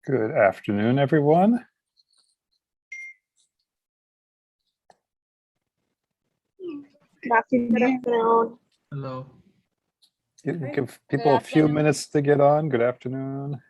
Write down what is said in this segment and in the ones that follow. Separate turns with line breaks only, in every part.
Good afternoon, everyone.
Good afternoon.
Hello.
Give people a few minutes to get on. Good afternoon.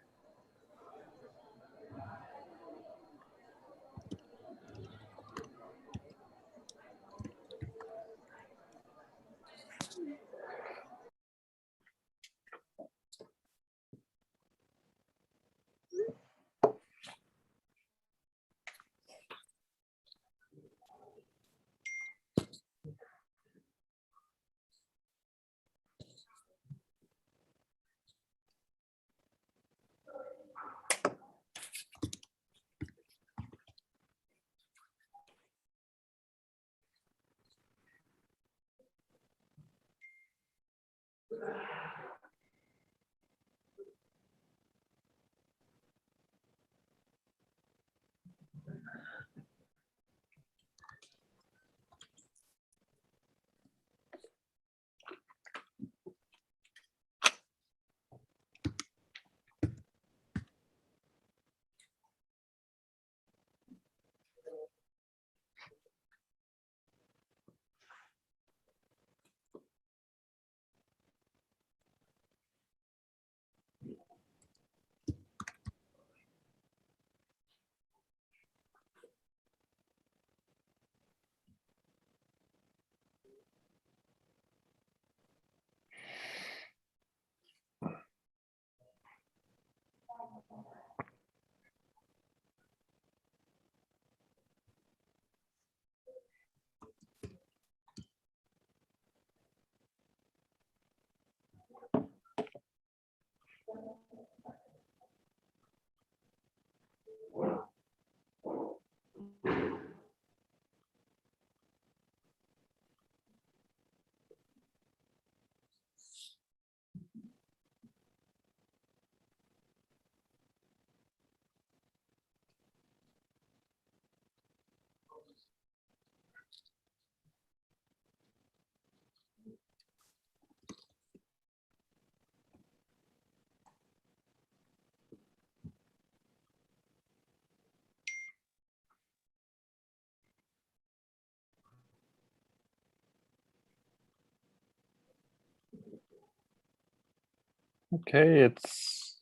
Okay, it's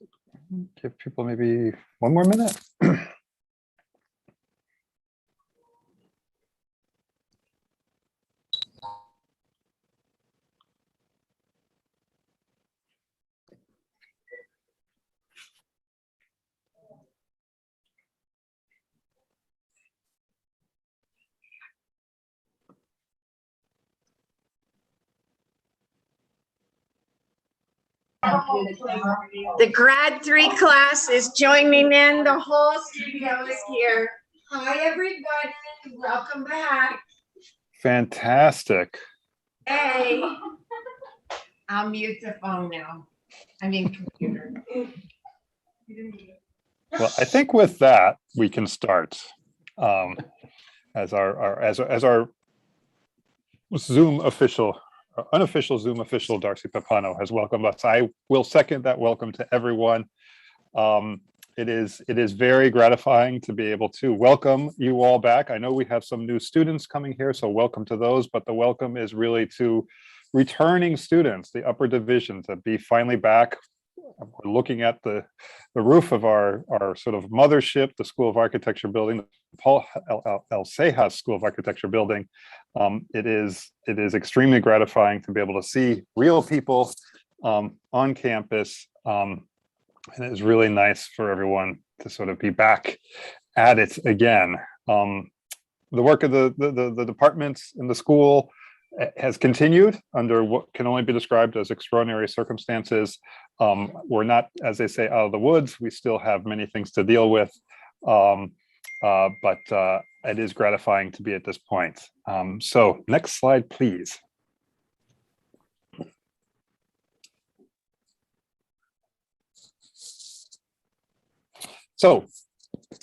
give people maybe one more minute.
The grad 3 class is joining in. The whole studio is here. Hi, everybody. Welcome back.
Fantastic.
Hey. I'll mute the phone now. I mean, computer.
Well, I think with that we can start. As our Zoom official, unofficial Zoom official, Darcy Papano has welcomed us. I will second that welcome to everyone. It is very gratifying to be able to welcome you all back. I know we have some new students coming here, so welcome to those, but the welcome is really to returning students, the upper division, to be finally back. We're looking at the roof of our sort of mothership, the School of Architecture building, the Paul L. Sejas School of Architecture building. It is extremely gratifying to be able to see real people on campus. And it's really nice for everyone to sort of be back at it again. The work of the departments in the school has continued under what can only be described as extraordinary circumstances. We're not, as they say, out of the woods. We still have many things to deal with, but it is gratifying to be at this point. So next slide, please. So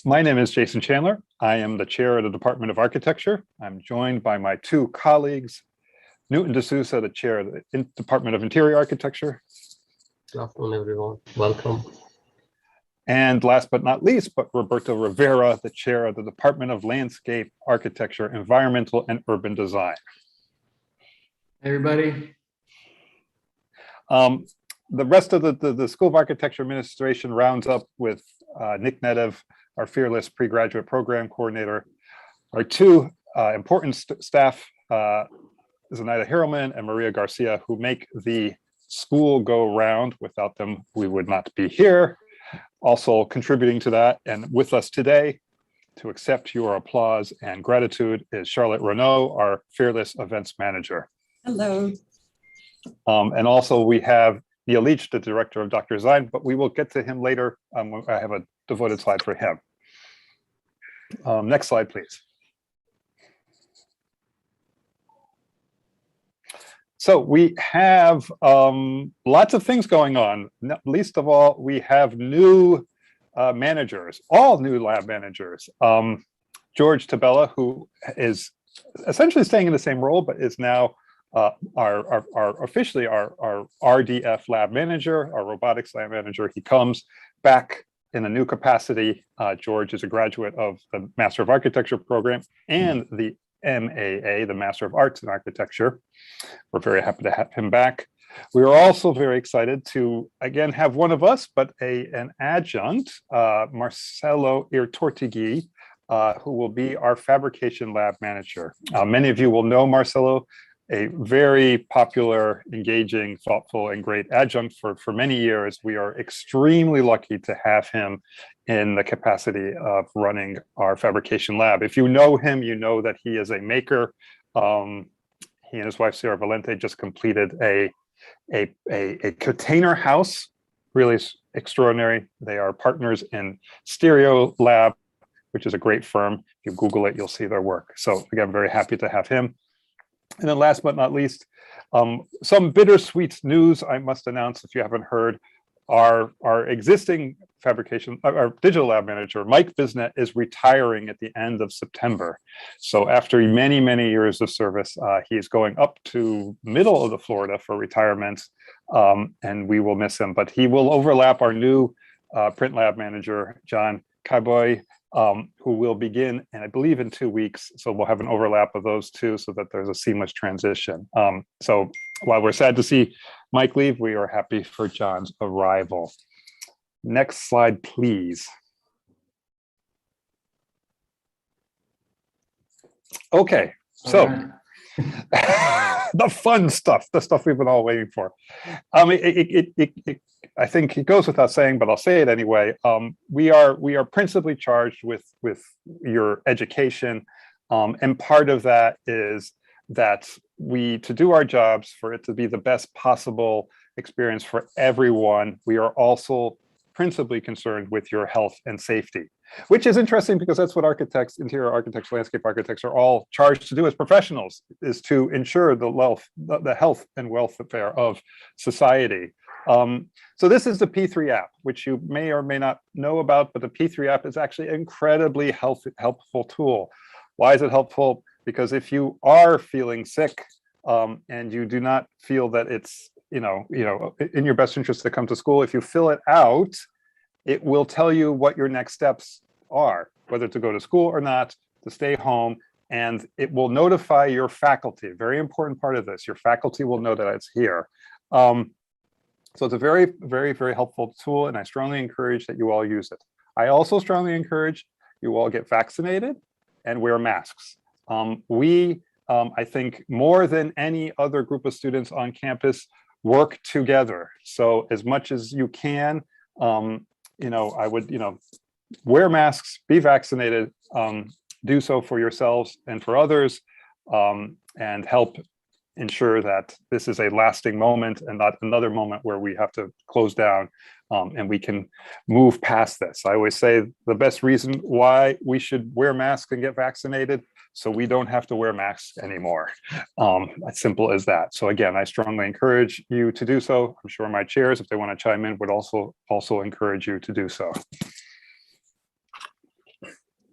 my name is Jason Chandler. I am the chair of the Department of Architecture. I'm joined by my two colleagues, Newton D'Souza, the chair of the Department of Interior Architecture.
Good afternoon, everyone. Welcome.
And last but not least, but Roberto Rivera, the chair of the Department of Landscape Architecture, Environmental and Urban Design.
Hey, everybody.
The rest of the School of Architecture Administration rounds up with Nick Nedev, our fearless pre-graduate program coordinator. Our two important staff, Zenaida Hirelman and Maria Garcia, who make the school go round. Without them, we would not be here. Also contributing to that and with us today to accept your applause and gratitude is Charlotte Renaud, our fearless events manager.
Hello.
And also we have Neil Leach, the director of Dr. Design, but we will get to him later. I have a devoted slide for him. Next slide, please. So we have lots of things going on. Least of all, we have new managers, all new lab managers. George Tabella, who is essentially staying in the same role, but is now officially our RDF lab manager, our robotics lab manager. He comes back in a new capacity. George is a graduate of the Master of Architecture program and the MAA, the Master of Arts in Architecture. We're very happy to have him back. We are also very excited to again have one of us, but an adjunct, Marcelo Irtortigui, who will be our Fabrication Lab Manager. Many of you will know Marcelo, a very popular, engaging, thoughtful, and great adjunct for many years. We are extremely lucky to have him in the capacity of running our fabrication lab. If you know him, you know that he is a maker. He and his wife, Sarah Valente, just completed a container house, really extraordinary. They are partners in Stereo Lab, which is a great firm. If you Google it, you'll see their work. So again, very happy to have him. And then last but not least, some bittersweet news I must announce if you haven't heard. Our existing our digital lab manager, Mike Bisnet, is retiring at the end of September. So after many, many years of service, he is going up to middle of the Florida for retirement, and we will miss him. But he will overlap our new print lab manager, John Kaiboy, who will begin, and I believe in 2 weeks. So we'll have an overlap of those two so that there's a seamless transition. So while we're sad to see Mike leave, we are happy for John's arrival. Next slide, please. Okay, so the fun stuff, the stuff we've been all waiting for. I think it goes without saying, but I'll say it anyway. We are principally charged with your education, and part of that is that to do our jobs, for it to be the best possible experience for everyone, we are also principally concerned with your health and safety, which is interesting because that's what architects, interior architects, landscape architects are all charged to do as professionals, is to ensure the health and welfare of society. So this is the P3 app, which you may or may not know about, but the P3 app is actually an incredibly helpful tool. Why is it helpful? Because if you are feeling sick and you do not feel that it's in your best interest to come to school, if you fill it out, it will tell you what your next steps are, whether to go to school or not, to stay home, and it will notify your faculty. Very important part of this, your faculty will know that it's here. So it's a very, very, very helpful tool, and I strongly encourage that you all use it. I also strongly encourage you all get vaccinated and wear masks. I think more than any other group of students on campus, work together. So as much as you can, I would, wear masks, be vaccinated, do so for yourselves and for others, and help ensure that this is a lasting moment and not another moment where we have to close down, and we can move past this. I always say the best reason why we should wear masks and get vaccinated, so we don't have to wear masks anymore. As simple as that. So again, I strongly encourage you to do so. I'm sure my chairs, if they want to chime in, would also encourage you to do so.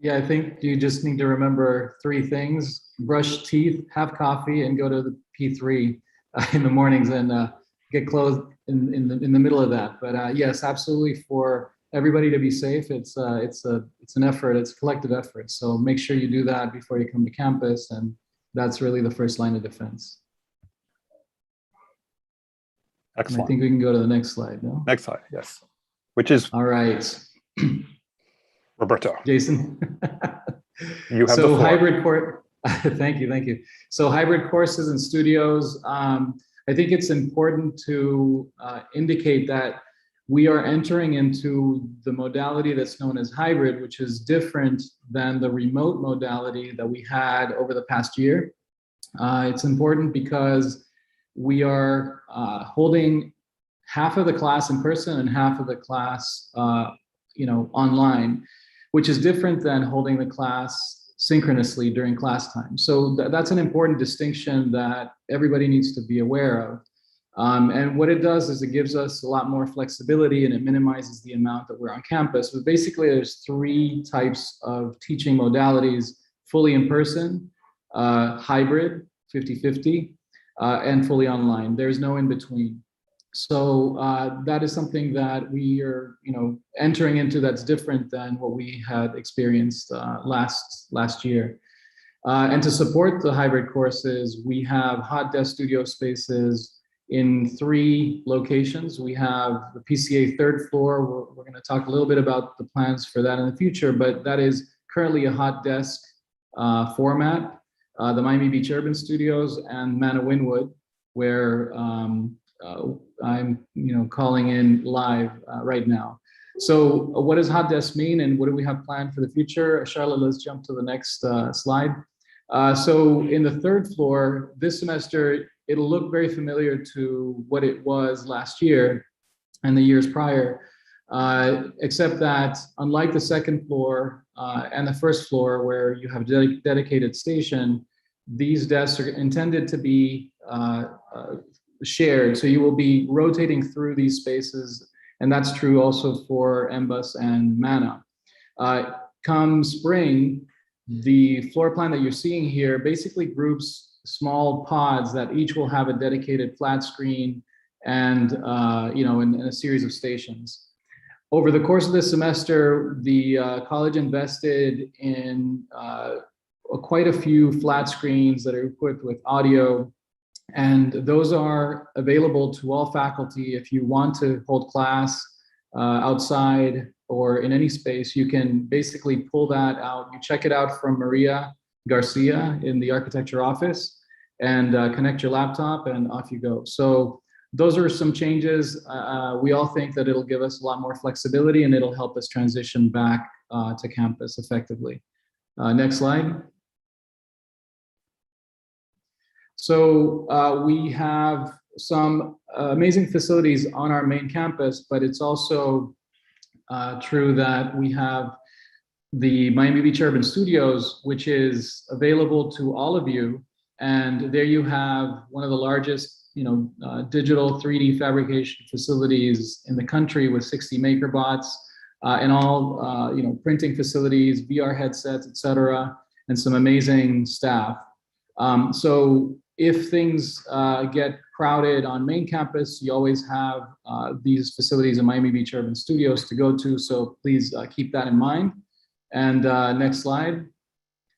Yeah, I think you just need to remember 3 things: brush teeth, have coffee, and go to the P3 in the mornings, and get clothed in the middle of that. But yes, absolutely, for everybody to be safe, it's an effort, it's a collective effort. So make sure you do that before you come to campus, and that's really the first line of defense.
Excellent.
I think we can go to the next slide. No?
Next slide, yes. Which is
All right.
Roberto.
Jason.
You have the
So
floor.
hybrid course. Thank you. So hybrid courses and studios. I think it's important to indicate that we are entering into the modality that's known as hybrid, which is different than the remote modality that we had over the past year. It's important because we are holding half of the class in person and half of the class online, which is different than holding the class synchronously during class time. So that's an important distinction that everybody needs to be aware of. And what it does is it gives us a lot more flexibility, and it minimizes the amount that we're on campus. But basically, there's 3 types of teaching modalities: fully in person, hybrid, 50-50, and fully online. There's no in between. So that is something that we are, entering into that's different than what we had experienced last year. And to support the hybrid courses, we have hot desk studio spaces in 3 locations. We have the PCA 3rd floor. We're going to talk a little bit about the plans for that in the future, but that is currently a hot desk format. The Miami Beach Urban Studios and Mana Wynwood, where I'm calling in live right now. So what does hot desk mean, and what do we have planned for the future? Charlotte, let's jump to the next slide. So in the 3rd floor this semester, it'll look very familiar to what it was last year and the years prior, except that unlike the 2nd floor and the 1st floor, where you have a dedicated station, these desks are intended to be shared. So you will be rotating through these spaces, and that's true also for MBUS and Mana. Come spring, the floor plan that you're seeing here basically groups small pods that each will have a dedicated flat screen and in a series of stations. Over the course of this semester, the college invested in quite a few flat screens that are equipped with audio, and those are available to all faculty. If you want to hold class outside or in any space, you can basically pull that out. You check it out from Maria Garcia in the architecture office and connect your laptop, and off you go. So those are some changes. We all think that it'll give us a lot more flexibility, and it'll help us transition back to campus effectively. Next slide. So we have some amazing facilities on our main campus, but it's also true that we have the Miami Beach Urban Studios, which is available to all of you. And there you have one of the largest, digital 3D fabrication facilities in the country with 60 MakerBots and all, printing facilities, VR headsets, et cetera, and some amazing staff. So if things get crowded on main campus, you always have these facilities in Miami Beach Urban Studios to go to. So please keep that in mind. And next slide.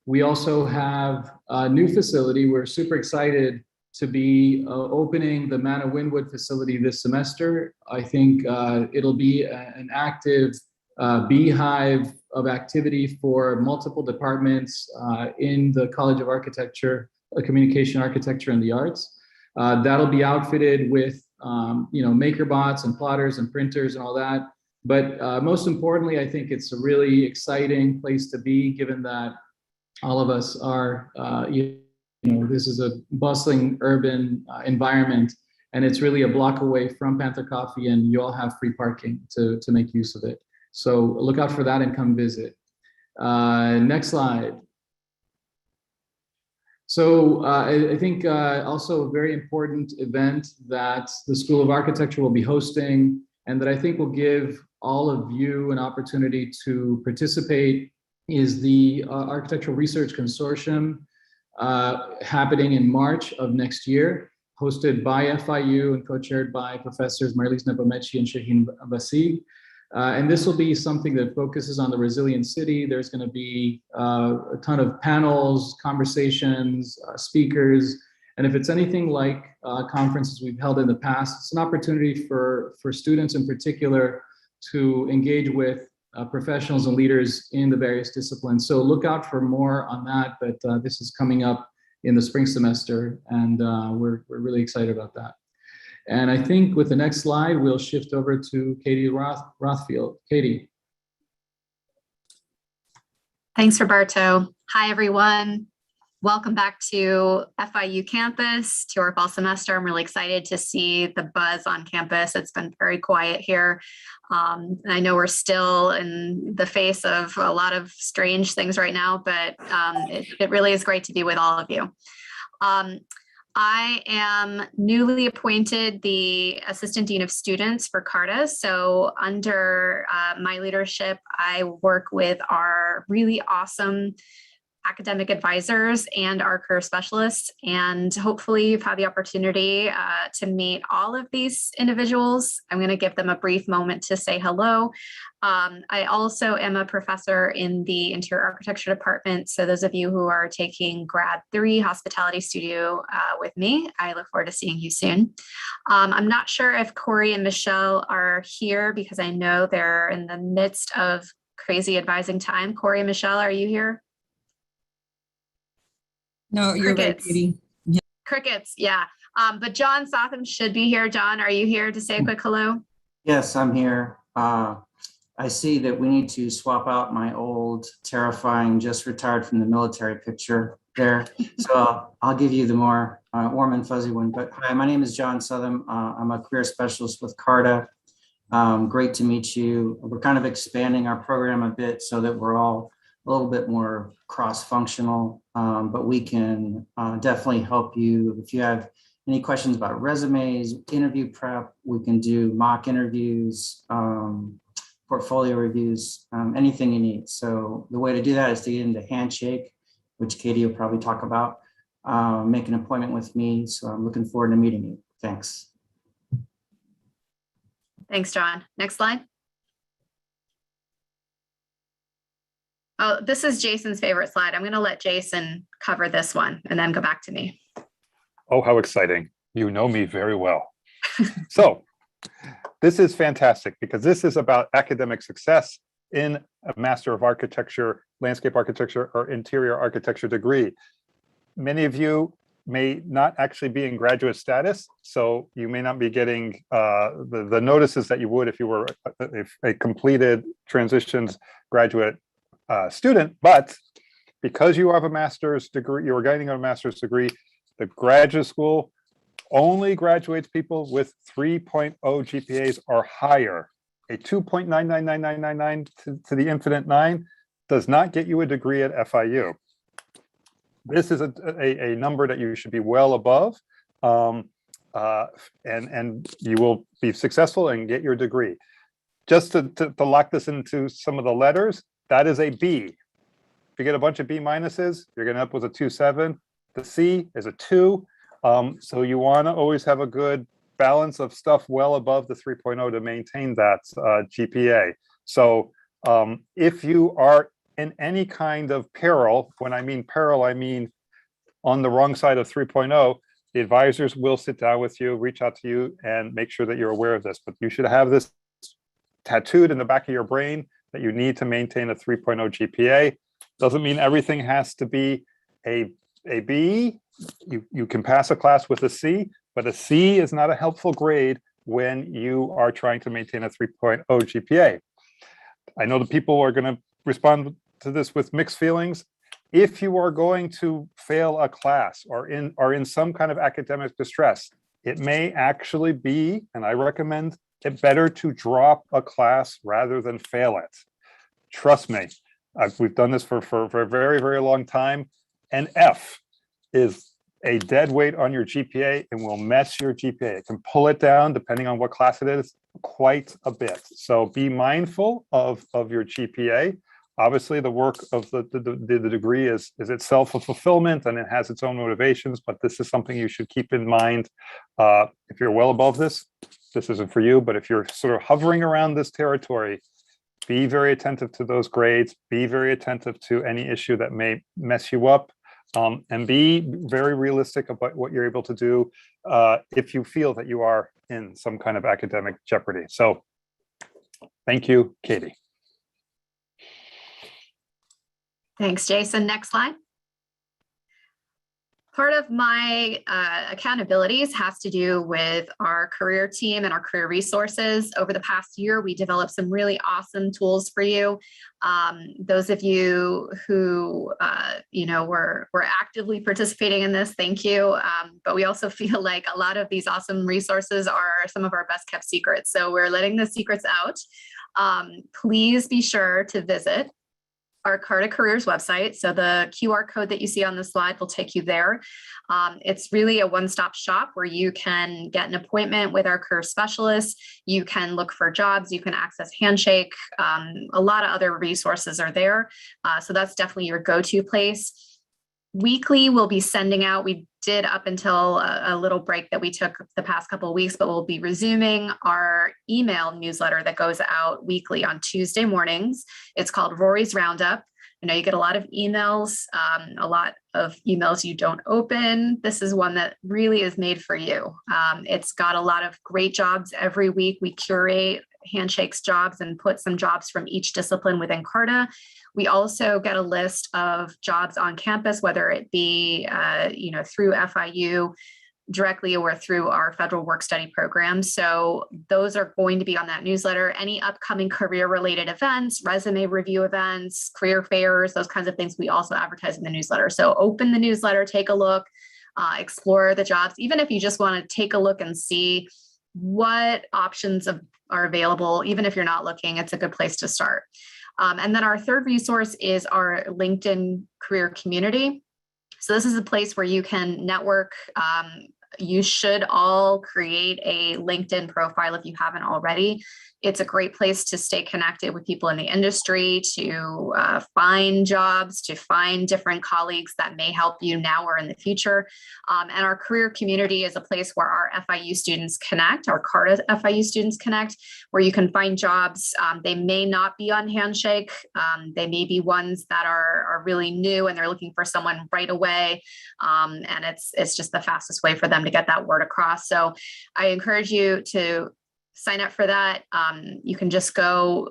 We also have a new facility. We're super excited to be opening the Mana Wynwood facility this semester. I think it'll be an active beehive of activity for multiple departments in the College of Architecture, Communication Architecture and the Arts. That'll be outfitted with MakerBots and plotters and printers and all that. But most importantly, I think it's a really exciting place to be, given that all of us are, this is a bustling urban environment, and it's really a block away from Panther Coffee, and you all have free parking to make use of it. So look out for that and come visit. Next slide. So I think also a very important event that the School of Architecture will be hosting, and that I think will give all of you an opportunity to participate, is the Architectural Research Consortium happening in March of next year, hosted by FIU and co-chaired by Professors Marlies Nepomechi and Shaheen Basig. And this will be something that focuses on the resilient city. There's going to be a ton of panels, conversations, speakers. And if it's anything like conferences we've held in the past, it's an opportunity for students in particular to engage with professionals and leaders in the various disciplines. So look out for more on that, but this is coming up in the spring semester, and we're really excited about that. And I think with the next slide, we'll shift over to Katie Rothfield. Katie.
Thanks, Roberto. Hi, everyone. Welcome back to FIU campus, to our fall semester. I'm really excited to see the buzz on campus. It's been very quiet here. I know we're still in the face of a lot of strange things right now, but it really is great to be with all of you. I am newly appointed the Assistant Dean of Students for CARTA. So under my leadership, I work with our really awesome academic advisors and our career specialists. And hopefully you've had the opportunity to meet all of these individuals. I'm going to give them a brief moment to say hello. I also am a professor in the interior architecture department. So those of you who are taking grad 3 hospitality studio with me, I look forward to seeing you soon. I'm not sure if Corey and Michelle are here because I know they're in the midst of crazy advising time. Corey and Michelle, are you here?
No, you're right,
Crickets.
Katie.
Crickets, yeah. But John Sotham should be here. John, are you here to say a quick hello?
Yes, I'm here. I see that we need to swap out my old, terrifying, just retired from the military picture there. So I'll give you the more warm and fuzzy one. But hi, my name is John Sotham. I'm a career specialist with CARTA. Great to meet you. We're kind of expanding our program a bit so that we're all a little bit more cross-functional, but we can definitely help you. If you have any questions about resumes, interview prep, we can do mock interviews, portfolio reviews, anything you need. So the way to do that is to get into Handshake, which Katie will probably talk about, make an appointment with me. So I'm looking forward to meeting you. Thanks.
Thanks, John. Next slide. Oh, this is Jason's favorite slide. I'm going to let Jason cover this one and then go back to me.
Oh, how exciting. You know me very well. So this is fantastic because this is about academic success in a Master of Architecture, Landscape Architecture, or Interior Architecture degree. Many of you may not actually be in graduate status, so you may not be getting the notices that you would if you were a completed transitions graduate student, but because you have a master's degree, you're getting a master's degree, The graduate school only graduates people with 3.0 GPAs or higher. A 2.999999 to the infinite 9 does not get you a degree at FIU. This is a number that you should be well above, and you will be successful and get your degree. Just to lock this into some of the letters, that is a B. If you get a bunch of B minuses, you're going to end up with a 2.7. The C is a 2. So you want to always have a good balance of stuff well above the 3.0 to maintain that GPA. So if you are in any kind of peril, when I mean peril, I mean on the wrong side of 3.0, the advisors will sit down with you, reach out to you, and make sure that you're aware of this. But you should have this tattooed in the back of your brain that you need to maintain a 3.0 GPA. Doesn't mean everything has to be a B. You can pass a class with a C, but a C is not a helpful grade when you are trying to maintain a 3.0 GPA. I know the people are going to respond to this with mixed feelings. If you are going to fail a class or are in some kind of academic distress, it may actually be, and I recommend it, better to drop a class rather than fail it. Trust me, we've done this for a very, very long time. An F is a dead weight on your GPA and will mess your GPA. It can pull it down, depending on what class it is, quite a bit. So be mindful of your GPA. Obviously, the work of the degree is itself a fulfillment and it has its own motivations, but this is something you should keep in mind. If you're well above this, this isn't for you, but if you're sort of hovering around this territory, be very attentive to those grades, be very attentive to any issue that may mess you up, and be very realistic about what you're able to do if you feel that you are in some kind of academic jeopardy. So thank you, Katie.
Thanks, Jason. Next slide. Part of my accountabilities has to do with our career team and our career resources. Over the past year, we developed some really awesome tools for you. Those of you who were actively participating in this, thank you. But we also feel like a lot of these awesome resources are some of our best kept secrets. So we're letting the secrets out. Please be sure to visit our Carta Careers website. So the QR code that you see on the slide will take you there. It's really a one-stop shop where you can get an appointment with our career specialists. You can look for jobs. You can access Handshake. A lot of other resources are there. So that's definitely your go-to place. Weekly, we'll be sending out, we did up until a little break that we took the past couple of weeks, but we'll be resuming our email newsletter that goes out weekly on Tuesday mornings. It's called Rory's Roundup. I know you get a lot of emails, you don't open. This is one that really is made for you. It's got a lot of great jobs every week. We curate Handshake's jobs and put some jobs from each discipline within Carta. We also get a list of jobs on campus, whether it be through FIU directly or through our federal work study program. So those are going to be on that newsletter. Any upcoming career related events, resume review events, career fairs, those kinds of things we also advertise in the newsletter. So open the newsletter, take a look, explore the jobs. Even if you just want to take a look and see what options are available, even if you're not looking, it's a good place to start. And then our third resource is our LinkedIn career community. So this is a place where you can network. You should all create a LinkedIn profile if you haven't already. It's a great place to stay connected with people in the industry, to find jobs, to find different colleagues that may help you now or in the future. And our career community is a place where our FIU students connect, our Carta FIU students connect, where you can find jobs. They may not be on Handshake. They may be ones that are really new and they're looking for someone right away. And it's just the fastest way for them to get that word across. So I encourage you to sign up for that. You can just go,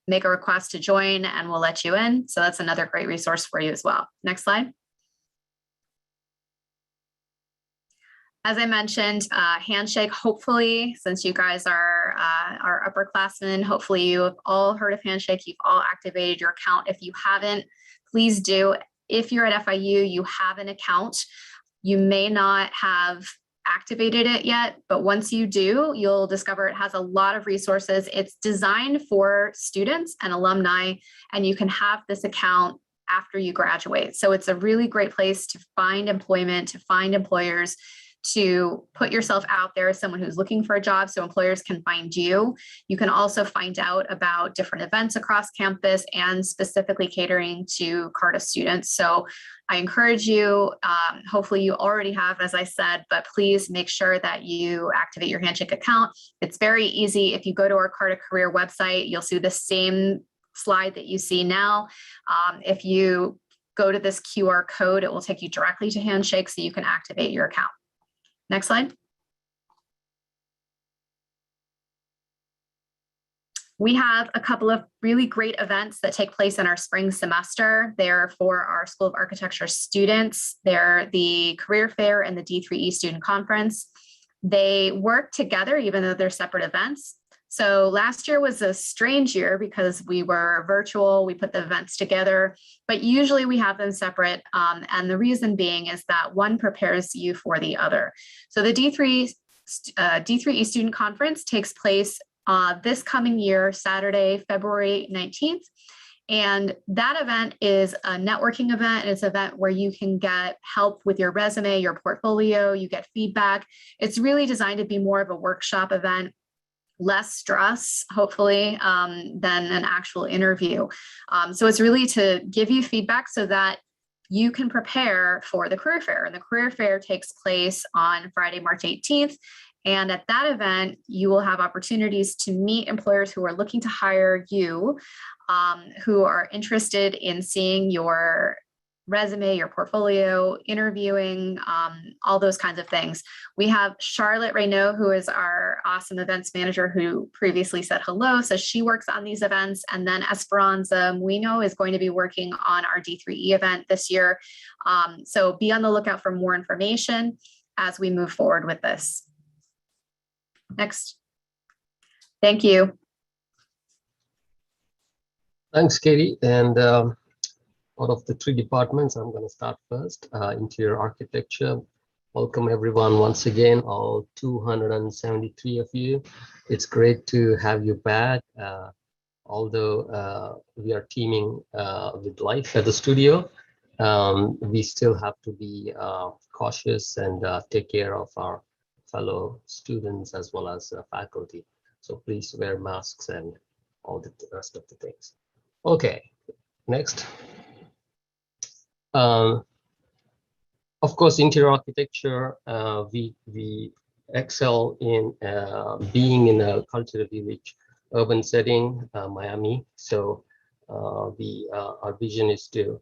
make a request to join and we'll let you in. So that's another great resource for you as well. Next slide. As I mentioned, Handshake, hopefully, since you guys are upperclassmen, hopefully you have all heard of Handshake. You've all activated your account. If you haven't, please do. If you're at FIU, you have an account. You may not have activated it yet, but once you do, you'll discover it has a lot of resources. It's designed for students and alumni, and you can have this account after you graduate. So it's a really great place to find employment, to find employers, to put yourself out there as someone who's looking for a job so employers can find you. You can also find out about different events across campus and specifically catering to CARTA students. So I encourage you, hopefully you already have, as I said, but please make sure that you activate your Handshake account. It's very easy. If you go to our CARTA career website, you'll see the same slide that you see now. If you go to this QR code, it will take you directly to Handshake so you can activate your account. Next slide. We have a couple of really great events that take place in our spring semester. They're for our School of Architecture students. They're the Career Fair and the D3E Student Conference. They work together even though they're separate events. So last year was a strange year because we were virtual, we put the events together, but usually we have them separate. And the reason being is that one prepares you for the other. So the D3E Student Conference takes place this coming year, Saturday, February 19th. And that event is a networking event. It's an event where you can get help with your resume, your portfolio, you get feedback. It's really designed to be more of a workshop event, less stress, hopefully, than an actual interview. So it's really to give you feedback so that you can prepare for the career fair. And the career fair takes place on Friday, March 18th. And at that event, you will have opportunities to meet employers who are looking to hire you, who are interested in seeing your resume, your portfolio, interviewing, all those kinds of things. We have Charlotte Reynaud, who is our awesome events manager who previously said hello. So she works on these events. And then Esperanza Muino is going to be working on our D3E event this year. So be on the lookout for more information as we move forward with this. Next. Thank you.
Thanks, Katie. And out of the three departments, I'm going to start first, interior architecture. Welcome everyone once again, all 273 of you. It's great to have you back. Although we are teaming with life at the studio, we still have to be cautious and take care of our fellow students as well as faculty. So please wear masks and all the rest of the things. Okay, next. Of course, interior architecture, we excel in being in a culturally rich urban setting, Miami. So our vision is to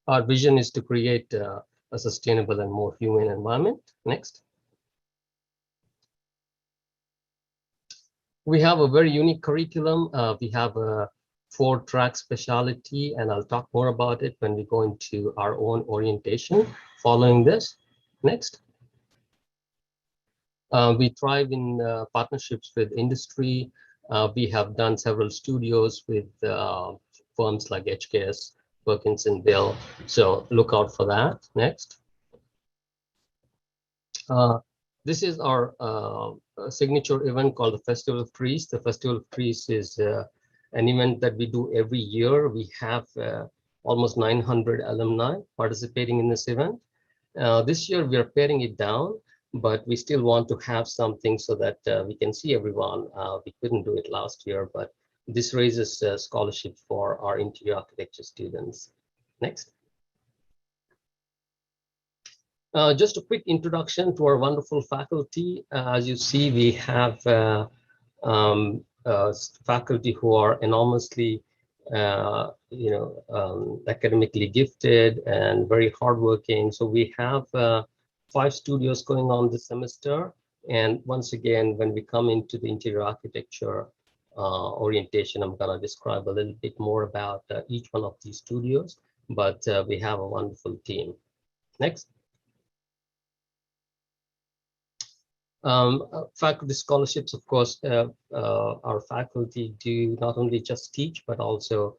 our vision is to create a sustainable and more human environment. Next. We have a very unique curriculum. We have a 4-track specialty, and I'll talk more about it when we go into our own orientation following this. Next. We thrive in partnerships with industry. We have done several studios with firms like HKS, Perkins and Bill. So look out for that. Next. This is our signature event called the Festival of Trees. The Festival of Trees is an event that we do every year. We have almost 900 alumni participating in this event. This year we are paring it down, but we still want to have something so that we can see everyone. We couldn't do it last year, but this raises scholarship for our interior architecture students. Next. Just a quick introduction to our wonderful faculty. As you see, we have faculty who are enormously, academically gifted and very hardworking. So we have 5 studios going on this semester. And once again, when we come into the interior architecture orientation, I'm going to describe a little bit more about each one of these studios, but we have a wonderful team. Next. Faculty scholarships, of course, our faculty do not only just teach, but also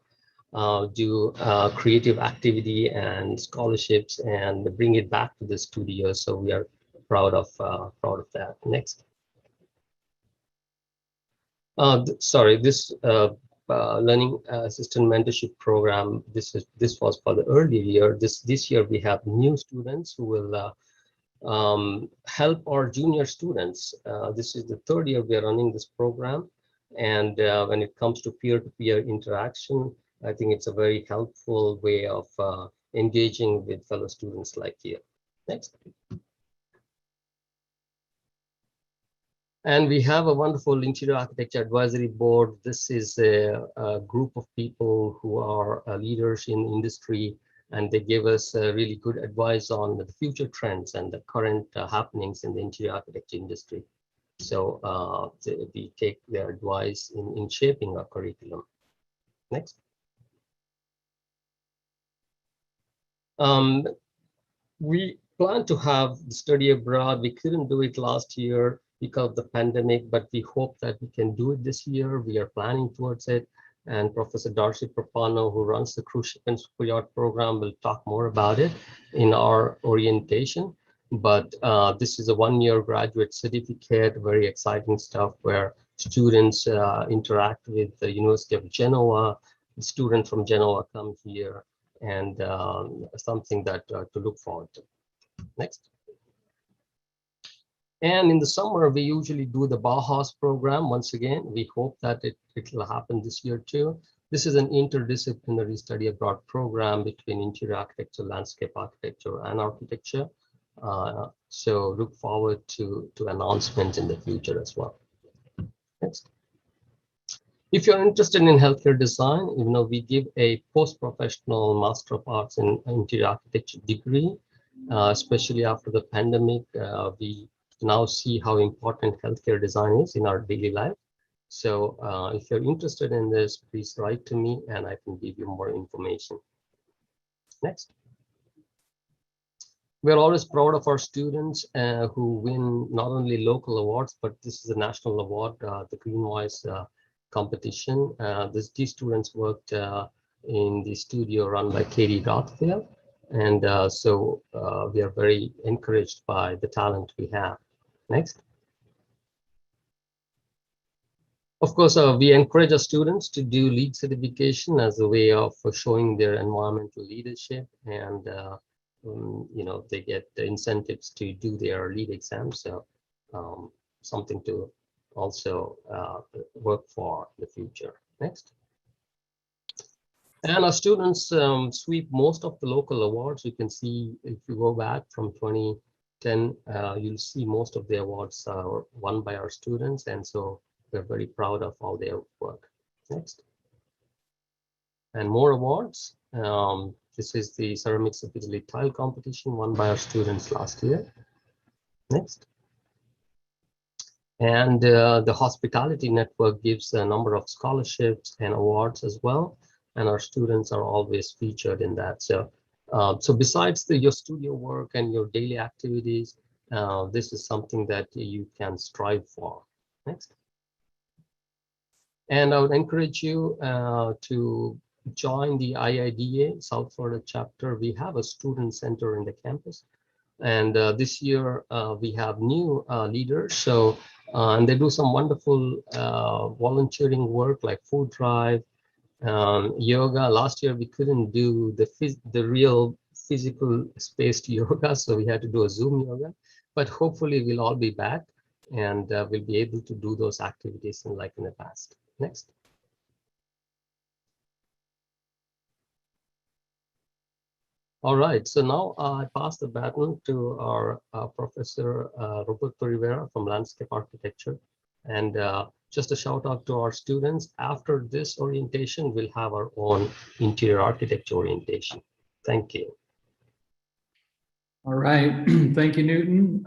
do creative activity and scholarships and bring it back to the studio. So we are proud of that. Next. Sorry, this learning assistant mentorship program. This was for the early year. This year we have new students who will help our junior students. This is the third year we are running this program, and when it comes to peer-to-peer interaction, I think it's a very helpful way of engaging with fellow students like you. Next. And we have a wonderful interior architecture advisory board. This is a group of people who are leaders in industry, and they give us really good advice on the future trends and the current happenings in the interior architecture industry. So we take their advice in shaping our curriculum. Next. We plan to have the study abroad. We couldn't do it last year because of the pandemic, but we hope that we can do it this year. We are planning towards it. And Professor Darcy Propano, who runs the cruise ship and superyacht program, will talk more about it in our orientation. But this is a one-year graduate certificate, very exciting stuff where students interact with the University of Genoa. The students from Genoa come here, and something that to look forward to. Next. And in the summer, we usually do the Bauhaus program. Once again, we hope that it will happen this year too. This is an interdisciplinary study abroad program between interior architecture, landscape architecture, and architecture. So look forward to announcements in the future as well. Next. If you're interested in healthcare design, we give a post-professional Master of Arts in Interior Architecture degree, especially after the pandemic. We now see how important healthcare design is in our daily life. So if you're interested in this, please write to me and I can give you more information. Next. We're always proud of our students who win not only local awards, but this is a national award, the Green Voice competition. These students worked in the studio run by Katie Rothfield. And so we are very encouraged by the talent we have. Next. Of course, we encourage our students to do LEED certification as a way of showing their environmental leadership, and they get the incentives to do their LEED exam. So something to also work for in the future. Next. And our students sweep most of the local awards. You can see if you go back from 2010, you'll see most of the awards are won by our students. And so we're very proud of all their work. Next. And more awards. This is the ceramics of Italy tile competition won by our students last year. Next. And the hospitality network gives a number of scholarships and awards as well. And our students are always featured in that. So, so besides your studio work and your daily activities, this is something that you can strive for. Next. And I would encourage you to join the IIDA South Florida chapter. We have a student center in the campus. And this year we have new leaders. So, and they do some wonderful volunteering work like food drive, yoga. Last year we couldn't do the real physical spaced yoga, so we had to do a Zoom yoga, but hopefully we'll all be back and we'll be able to do those activities like in the past. Next. All right, so now I pass the baton to our Professor Roberto Rivera from Landscape Architecture. And just a shout out to our students. After this orientation, we'll have our own interior architecture orientation. Thank you.
All right, thank you, Newton.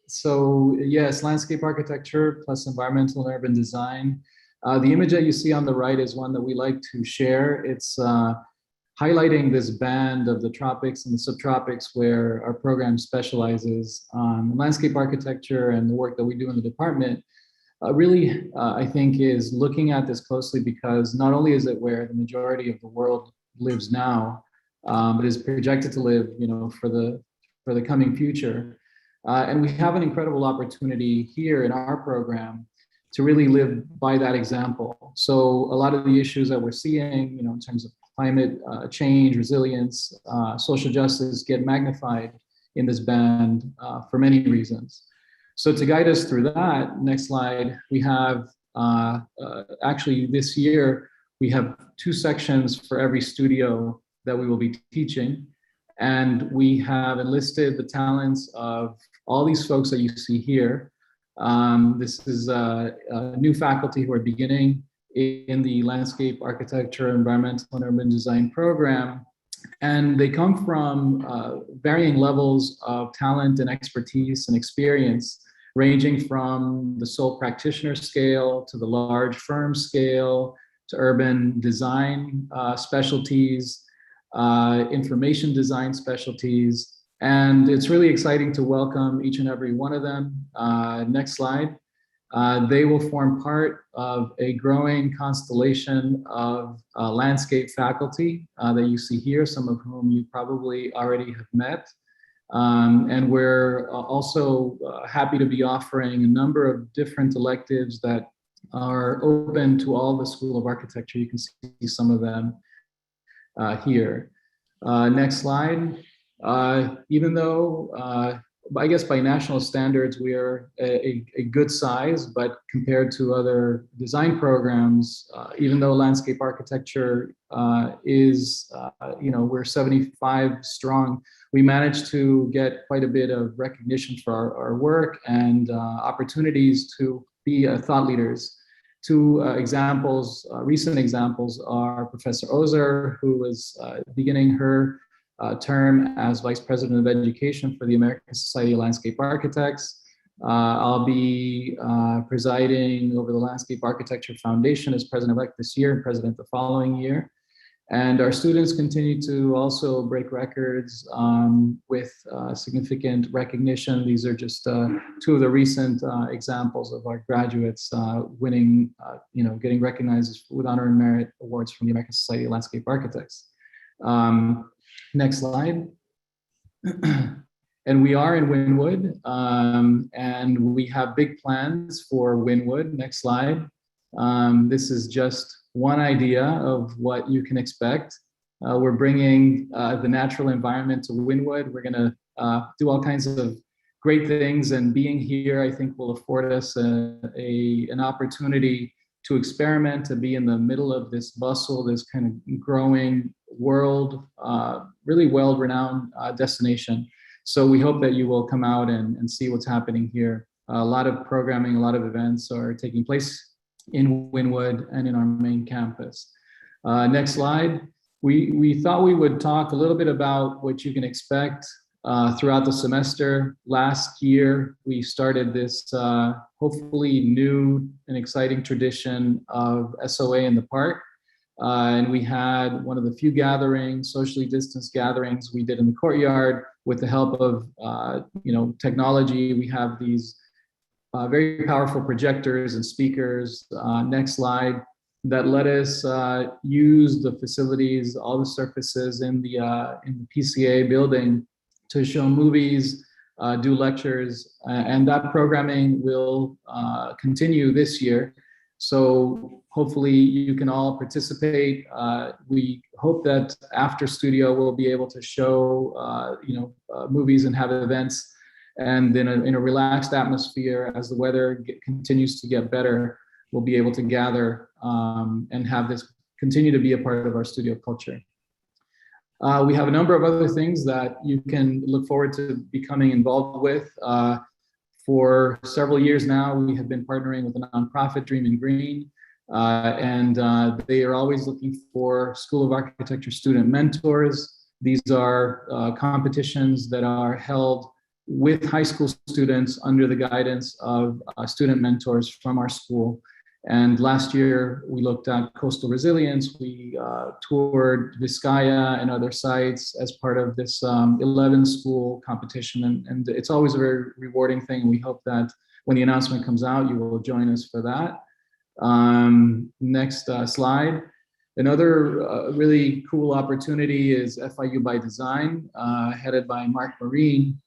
So yes, landscape architecture plus environmental and urban design. The image that you see on the right is one that we like to share. It's highlighting this band of the tropics and the subtropics where our program specializes on landscape architecture and the work that we do in the department. really, I think, is looking at this closely, because not only is it where the majority of the world lives now, but is projected to live, for the coming future. And we have an incredible opportunity here in our program to really live by that example. So a lot of the issues that we're seeing, in terms of climate change, resilience, social justice, get magnified in this band for many reasons. So to guide us through that, next slide, we have actually this year, we have 2 sections for every studio that we will be teaching. And we have enlisted the talents of all these folks that you see here. This is new faculty who are beginning in the landscape architecture, environmental and urban design program. And they come from varying levels of talent and expertise and experience, ranging from the sole practitioner scale to the large firm scale to urban design specialties, information design specialties. And it's really exciting to welcome each and every one of them. Next slide. They will form part of a growing constellation of landscape faculty that you see here, some of whom you probably already have met. And we're also happy to be offering a number of different electives that are open to all the School of Architecture. You can see some of them here. Next slide. Even though, I guess by national standards, we are a good size, but compared to other design programs, even though landscape architecture is, we're 75 strong, we managed to get quite a bit of recognition for our work and opportunities to be thought leaders. 2 examples, recent examples, are Professor Ozer, who is beginning her term as Vice President of Education for the American Society of Landscape Architects. I'll be presiding over the Landscape Architecture Foundation as President-elect this year and President the following year. And our students continue to also break records with significant recognition. These are just 2 of the recent examples of our graduates winning, getting recognized with honor and merit awards from the American Society of Landscape Architects. Next slide. And we are in Wynwood, and we have big plans for Wynwood. Next slide. This is just one idea of what you can expect. We're bringing the natural environment to Wynwood. We're going to do all kinds of great things, and being here, I think, will afford us an opportunity to experiment, to be in the middle of this bustle, this kind of growing world, really well-renowned destination. So we hope that you will come out and see what's happening here. A lot of programming, a lot of events are taking place in Wynwood and in our main campus. Next slide. We thought we would talk a little bit about what you can expect throughout the semester. Last year, we started this hopefully new and exciting tradition of SoA in the park. And we had one of the few gatherings, socially distanced gatherings we did in the courtyard with the help of technology. We have these very powerful projectors and speakers. Next slide. That let us use the facilities, all the surfaces in the PCA building to show movies, do lectures, and that programming will continue this year. So hopefully you can all participate. We hope that after studio we'll be able to show movies and have events, and in a relaxed atmosphere as the weather continues to get better, we'll be able to gather and have this continue to be a part of our studio culture. We have a number of other things that you can look forward to becoming involved with. For several years now, we have been partnering with a nonprofit, Dream in Green, and they are always looking for School of Architecture student mentors. These are competitions that are held with high school students under the guidance of student mentors from our school. And last year, we looked at coastal resilience. We toured Vizcaya and other sites as part of this 11 school competition. And it's always a very rewarding thing. We hope that when the announcement comes out, you will join us for that. Next slide. Another really cool opportunity is FIU by Design, headed by Mark Marine.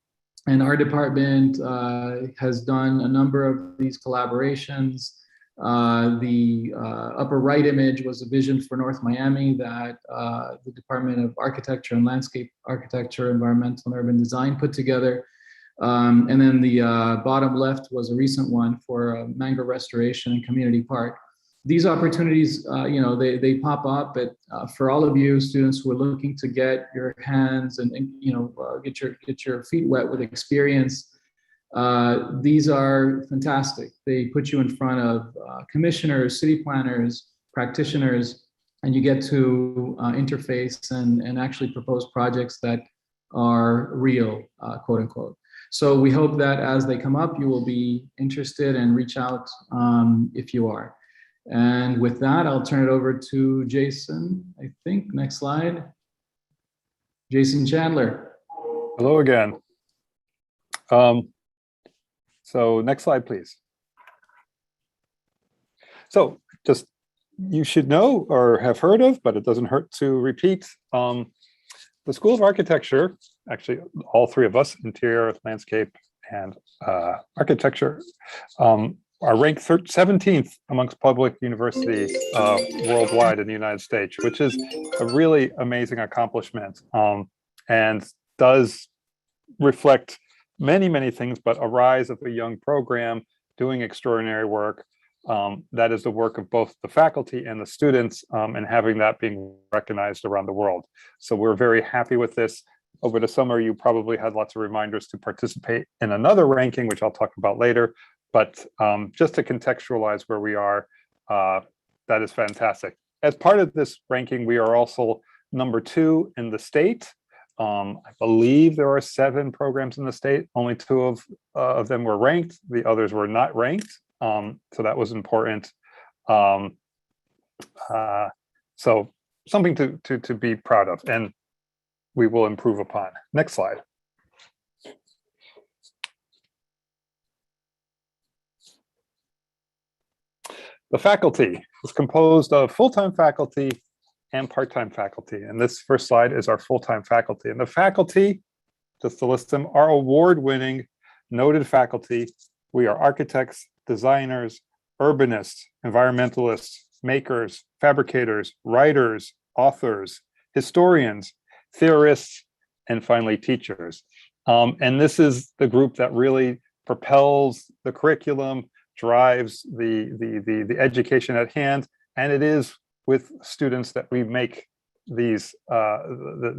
And our department has done a number of these collaborations. The upper right image was a vision for North Miami that the Department of Architecture and Landscape Architecture, Environmental and Urban Design put together. And then the bottom left was a recent one for mangrove restoration and community park. These opportunities, they pop up for all of you students who are looking to get your hands and get your feet wet with experience. These are fantastic. They put you in front of commissioners, city planners, practitioners, and you get to interface and actually propose projects that are real, quote unquote. So we hope that as they come up, you will be interested and reach out if you are. And with that, I'll turn it over to Jason, I think. Next slide. Jason Chandler.
Hello again. So next slide, please. So just, you should know or have heard of, but it doesn't hurt to repeat. The School of Architecture, actually all three of us, interior, landscape, and architecture, are ranked 17th amongst public universities worldwide in the United States, which is a really amazing accomplishment, and does reflect many, many things, but a rise of a young program doing extraordinary work. That is the work of both the faculty and the students, and having that being recognized around the world. So we're very happy with this. Over the summer, you probably had lots of reminders to participate in another ranking, which I'll talk about later. But just to contextualize where we are, that is fantastic. As part of this ranking, we are also #2 in the state. I believe there are 7 programs in the state. Only 2 of them were ranked. The others were not ranked. So that was important. So something to be proud of, and we will improve upon. Next slide. The faculty is composed of full-time faculty and part-time faculty. And this first slide is our full-time faculty. And the faculty, just to list them, are award-winning, noted faculty. We are architects, designers, urbanists, environmentalists, makers, fabricators, writers, authors, historians, theorists, and finally teachers. And this is the group that really propels the curriculum, drives the education at hand, and it is with students that we make these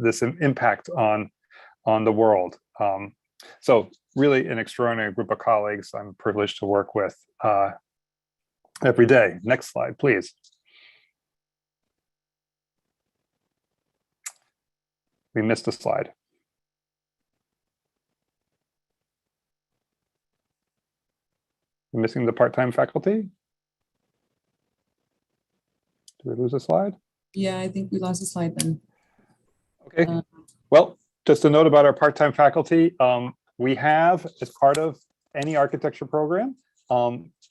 this impact on the world. So really an extraordinary group of colleagues I'm privileged to work with every day. Next slide, please. We missed a slide. We're missing the part-time faculty. Did we lose a slide?
Yeah, I think we lost a slide then.
Okay. Well, just a note about our part-time faculty. We have, as part of any architecture program,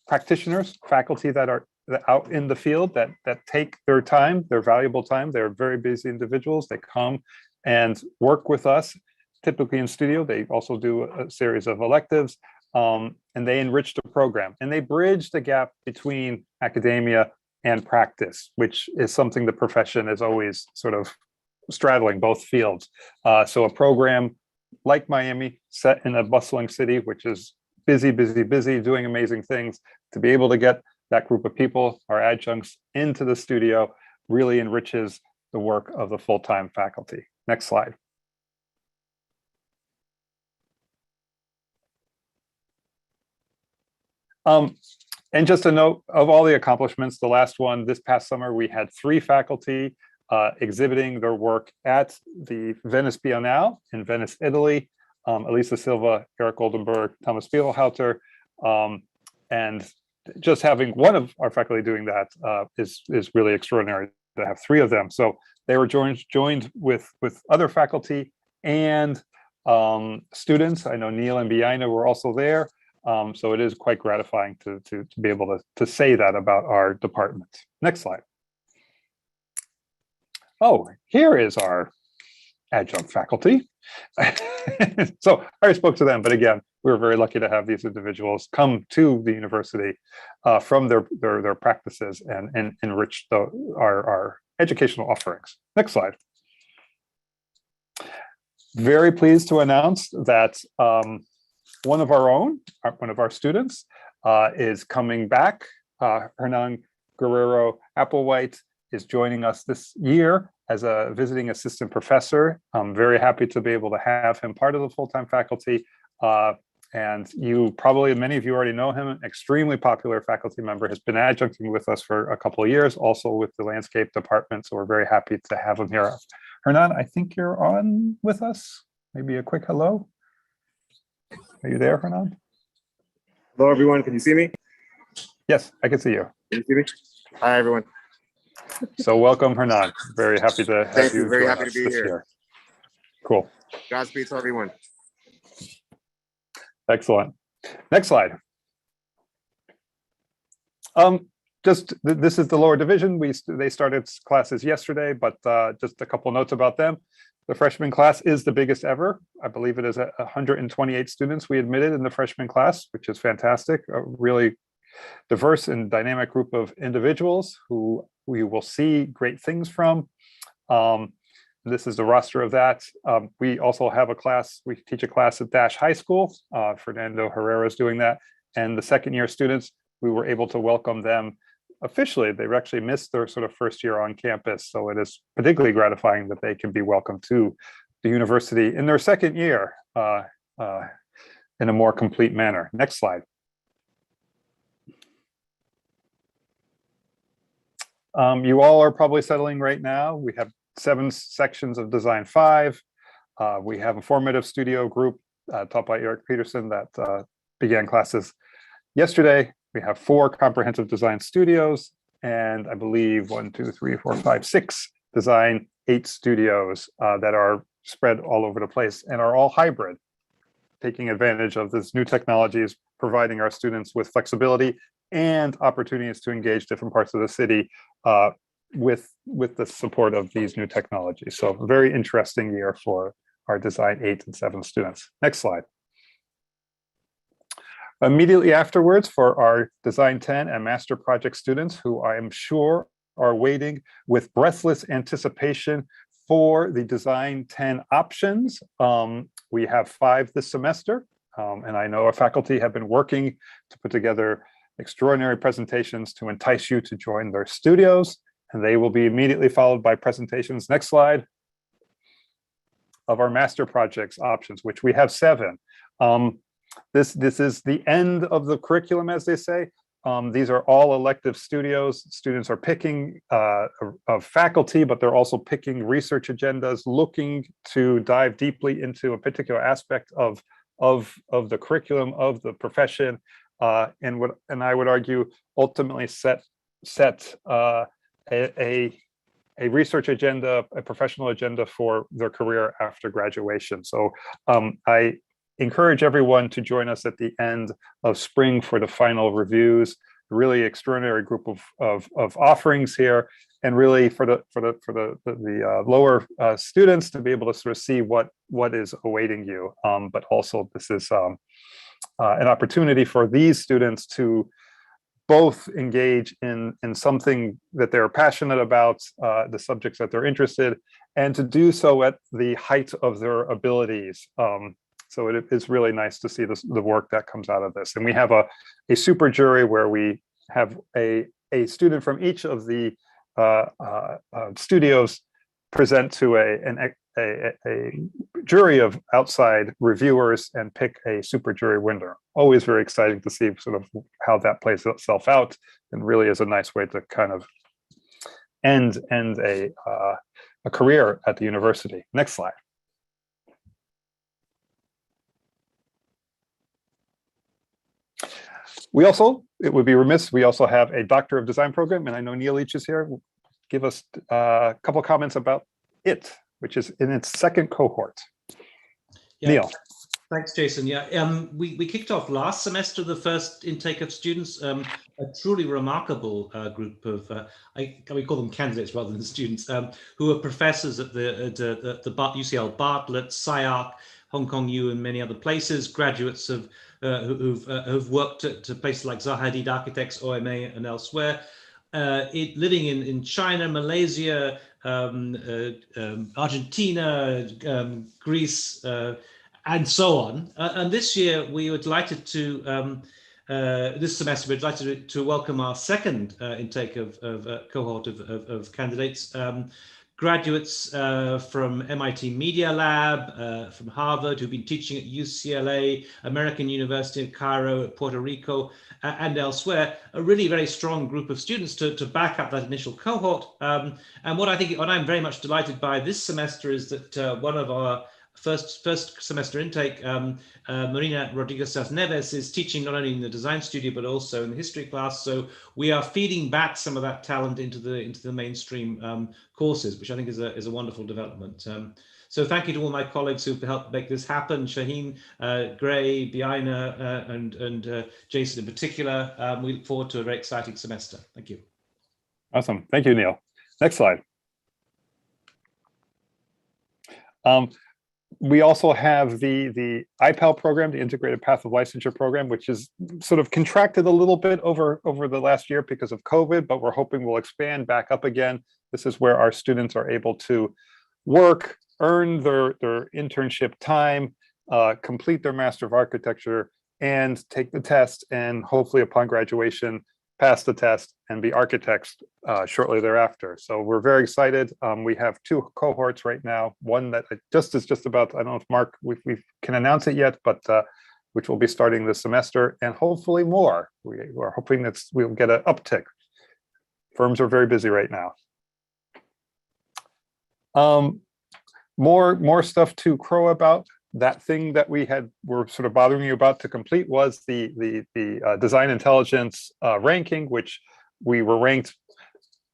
practitioners, faculty that are out in the field that take their time, their valuable time. They're very busy individuals. They come and work with us, typically in studio. They also do a series of electives, and they enrich the program. And they bridge the gap between academia and practice, which is something the profession is always sort of straddling both fields. So a program like Miami, set in a bustling city, which is busy, doing amazing things, to be able to get that group of people, our adjuncts, into the studio really enriches the work of the full-time faculty. Next slide. And just a note of all the accomplishments, the last one, this past summer, we had 3 faculty exhibiting their work at the Venice Biennale in Venice, Italy. Elisa Silva, Eric Oldenburg, Thomas Spielhauter, and just having one of our faculty doing that is really extraordinary to have 3 of them. So they were joined with other faculty and students. I know Neil and Biina were also there. So it is quite gratifying to be able to say that about our department. Next slide. Oh, here is our adjunct faculty. So I already spoke to them, but again, we were very lucky to have these individuals come to the university from their practices and enrich our educational offerings. Next slide. Very pleased to announce that one of our students is coming back. Hernan Guerrero Applewhite is joining us this year as a visiting assistant professor. I'm very happy to be able to have him part of the full-time faculty. And many of you already know him, extremely popular faculty member, has been adjuncting with us for a couple of years, also with the landscape department. So we're very happy to have him here. Hernan, I think you're on with us. Maybe a quick hello. Are you there, Hernan?
Hello, everyone. Can you see me?
Yes, I can see you.
Can you see me? Hi, everyone.
So welcome, Hernan. Very happy to have
Thank
you.
you. Very
join
happy to
us
be
this
here.
year. Cool.
Godspeed to everyone.
Excellent. Next slide. This is the lower division. They started classes yesterday, but just a couple notes about them. The freshman class is the biggest ever. I believe it is 128 students we admitted in the freshman class, which is fantastic. A really diverse and dynamic group of individuals who we will see great things from. This is the roster of that. We also have a class, we teach a class at Dash High School. Fernando Herrera is doing that. And the second year students, we were able to welcome them officially. They've actually missed their sort of first year on campus. So it is particularly gratifying that they can be welcomed to the university in their second year in a more complete manner. Next slide. You all are probably settling right now. We have 7 sections of Design 5. We have a formative studio group taught by Eric Peterson that began classes yesterday. We have 4 comprehensive design studios, and I believe 6 design 8 studios that are spread all over the place and are all hybrid, taking advantage of this new technologies, providing our students with flexibility and opportunities to engage different parts of the city with the support of these new technologies. So a very interesting year for our Design 8 and 7 students. Next slide. Immediately afterwards, for our Design 10 and Master Project students, who I am sure are waiting with breathless anticipation for the Design 10 options. We have 5 this semester, and I know our faculty have been working to put together extraordinary presentations to entice you to join their studios, and they will be immediately followed by presentations, next slide, of our Master Projects options, which we have 7. This is the end of the curriculum, as they say. These are all elective studios. Students are picking of faculty, but they're also picking research agendas, looking to dive deeply into a particular aspect of the curriculum, of the profession, and I would argue ultimately set a research agenda, a professional agenda for their career after graduation. So I encourage everyone to join us at the end of spring for the final reviews. Really extraordinary group of offerings here, and really for the lower students to be able to sort of see what is awaiting you. But also this is an opportunity for these students to both engage in something that they're passionate about, the subjects that they're interested, and to do so at the height of their abilities. So it is really nice to see the work that comes out of this. And we have a super jury where we have a student from each of the studios present to a jury of outside reviewers and pick a super jury winner. Always very exciting to see sort of how that plays itself out, and really is a nice way to kind of end a career at the university. Next slide. We also, it would be remiss, we also have a Doctor of Design program, and I know Neil Leach is here. Give us a couple comments about it, which is in its 2nd cohort.
Yeah.
Neil.
Thanks, Jason. Yeah, we kicked off last semester the first intake of students, a truly remarkable group of, we call them candidates rather than students, who are professors at the UCL Bartlett, SciArc, Hong Kong U, and many other places, graduates of who've worked at places like Zaha Hadid Architects, OMA, and elsewhere, living in China, Malaysia, Argentina, Greece, and so on. And this year, we were delighted to, this semester, we're delighted to welcome our second intake of cohort of candidates, graduates from MIT Media Lab, from Harvard, who've been teaching at UCLA, American University in Cairo, Puerto Rico, and elsewhere. A really very strong group of students to back up that initial cohort. And what I'm very much delighted by this semester is that one of our first semester intake, Marina Rodriguez Neves, is teaching not only in the design studio but also in the history class. So we are feeding back some of that talent into the mainstream courses, which I think is a wonderful development. So thank you to all my colleagues who've helped make this happen: Shaheen, Gray, Biina, and Jason in particular. We look forward to a very exciting semester. Thank you.
Awesome. Thank you, Neil. Next slide. We also have the IPAL program, the Integrated Path of Licensure program, which is sort of contracted a little bit over the last year because of COVID, but we're hoping will expand back up again. This is where our students are able to work, earn their internship time, complete their Master of Architecture, and take the test, and hopefully upon graduation, pass the test and be architects shortly thereafter. So we're very excited. We have 2 cohorts right now. One that is just about, I don't know if Mark, we can announce it yet, but which will be starting this semester, and hopefully more. We're hoping that we'll get an uptick. Firms are very busy right now. More stuff to crow about. That thing that were sort of bothering you about to complete was the Design Intelligence ranking, which we were ranked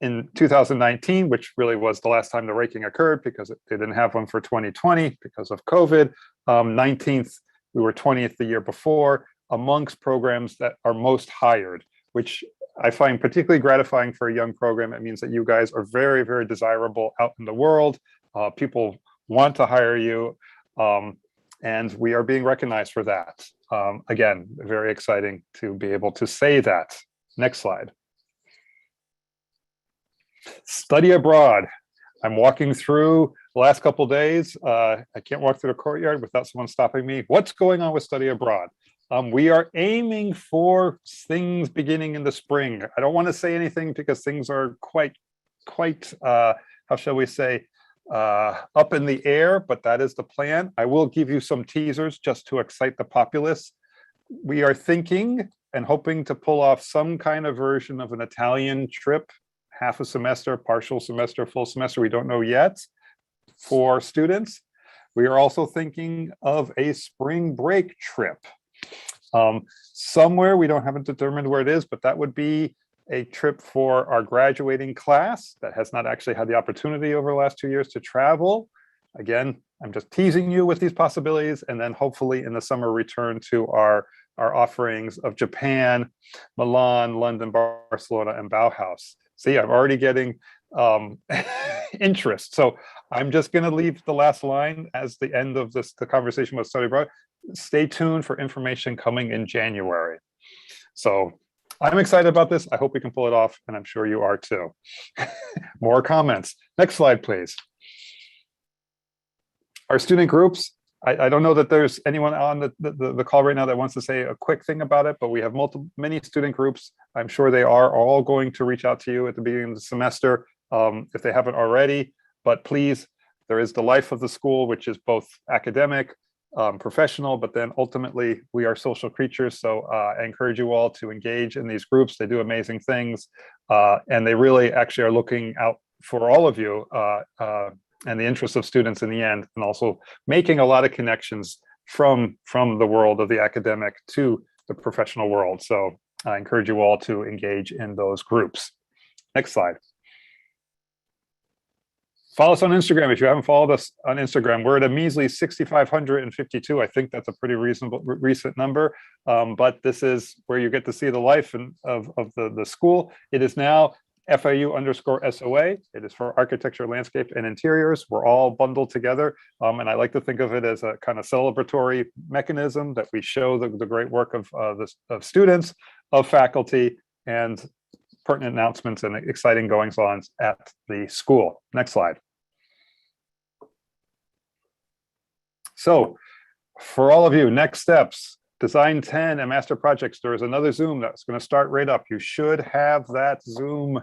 in 2019, which really was the last time the ranking occurred because they didn't have one for 2020 because of COVID. 19th, we were 20th the year before amongst programs that are most hired, which I find particularly gratifying for a young program. It means that you guys are very, very desirable out in the world. People want to hire you. And we are being recognized for that. Again, very exciting to be able to say that. Next slide. Study abroad. I'm walking through the last couple of days. I can't walk through the courtyard without someone stopping me. What's going on with study abroad? We are aiming for things beginning in the spring. I don't want to say anything because things are quite how shall we say, up in the air, but that is the plan. I will give you some teasers just to excite the populace. We are thinking and hoping to pull off some kind of version of an Italian trip, half a semester, partial semester, full semester, we don't know yet, for students. We are also thinking of a spring break trip. Somewhere, we haven't determined where it is, but that would be a trip for our graduating class that has not actually had the opportunity over the last 2 years to travel. Again, I'm just teasing you with these possibilities, and then hopefully in the summer return to our offerings of Japan, Milan, London, Barcelona, and Bauhaus. See, I'm already getting interest. So I'm just going to leave the last line as the end of the conversation with Study Abroad. Stay tuned for information coming in January. So I'm excited about this. I hope we can pull it off, and I'm sure you are too. More comments. Next slide, please. Our student groups. I don't know that there's anyone on the call right now that wants to say a quick thing about it, but we have many student groups. I'm sure they are all going to reach out to you at the beginning of the semester if they haven't already. But please, there is the life of the school, which is both academic, professional, but then ultimately we are social creatures. So I encourage you all to engage in these groups. They do amazing things, and they really actually are looking out for all of you and the interests of students in the end, and also making a lot of connections from the world of the academic to the professional world. So I encourage you all to engage in those groups. Next slide. Follow us on Instagram. If you haven't followed us on Instagram, we're at a measly 6,552. I think that's a pretty reasonable recent number. But this is where you get to see the life of the school. It is now FIU_SoA. It is for architecture, landscape, and interiors. We're all bundled together. And I like to think of it as a kind of celebratory mechanism that we show the great work of students, of faculty, and pertinent announcements and exciting goings-ons at the school. Next slide. So for all of you, next steps, Design 10 and Master Projects. There is another Zoom that's going to start right up. You should have that Zoom,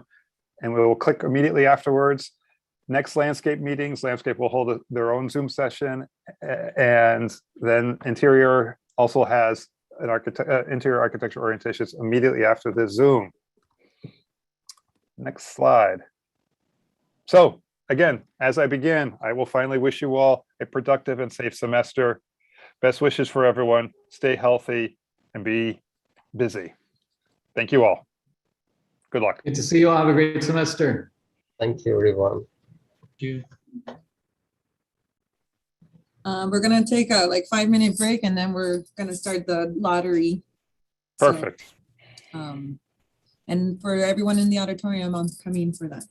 and we will click immediately afterwards. Next landscape meetings, landscape will hold their own Zoom session, and then interior also has an interior architecture orientations immediately after this Zoom. Next slide. So again, as I begin, I will finally wish you all a productive and safe semester. Best wishes for everyone. Stay healthy and be busy. Thank you all. Good luck.
Good to see you all. Have a great semester.
Thank you, everyone.
Thank you.
We're gonna take a 5-minute break and then we're gonna start the lottery. So,
Perfect.
and for everyone in the auditorium, I'm coming for that.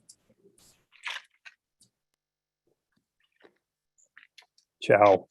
Ciao.